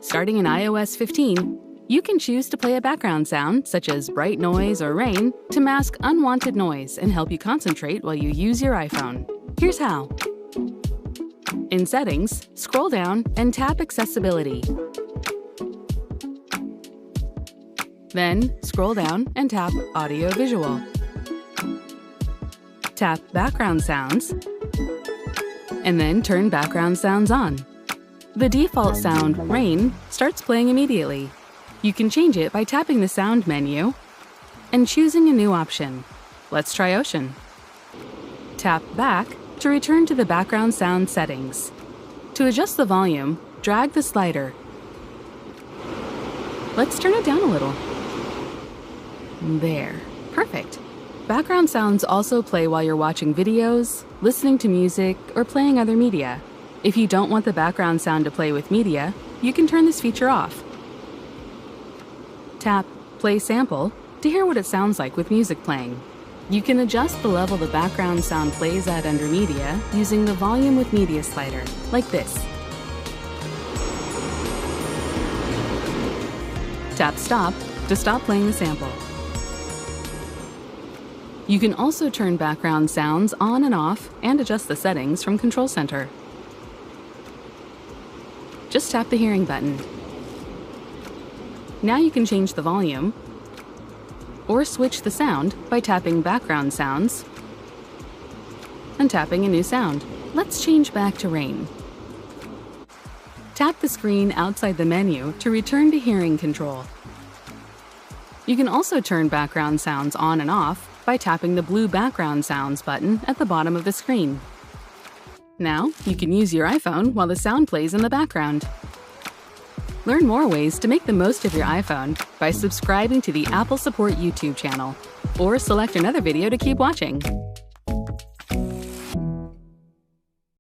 Starting in iOS 15, you can choose to play a background sound, such as bright noise or rain, to mask unwanted noise and help you concentrate while you use your iPhone. Here's how. In Settings, scroll down and tap Accessibility. Then, scroll down and tap Audio Visual. Tap Background Sounds, and then turn background sounds on. The default sound, rain, starts playing immediately. You can change it by tapping the Sound menu and choosing a new option. Let's try ocean. Tap Back to return to the background sound settings. To adjust the volume, drag the slider. Let's turn it down a little. There. Perfect. Background sounds also play while you're watching videos, listening to music, or playing other media. If you don't want the background sound to play with media, you can turn this feature off. Tap Play Sample to hear what it sounds like with music playing. You can adjust the level the background sound plays at under media using the Volume with Media slider, like this. Tap Stop to stop playing the sample. You can also turn background sounds on and off and adjust the settings from Control Center. Just tap the hearing button. Now you can change the volume or switch the sound by tapping Background Sounds and tapping a new sound. Let's change back to rain. Tap the screen outside the menu to return to hearing control. You can also turn background sounds on and off by tapping the blue Background Sounds button at the bottom of the screen. Now, you can use your iPhone while the sound plays in the background. Learn more ways to make the most of your iPhone by subscribing to the Apple Support YouTube channel, or select another video to keep watching.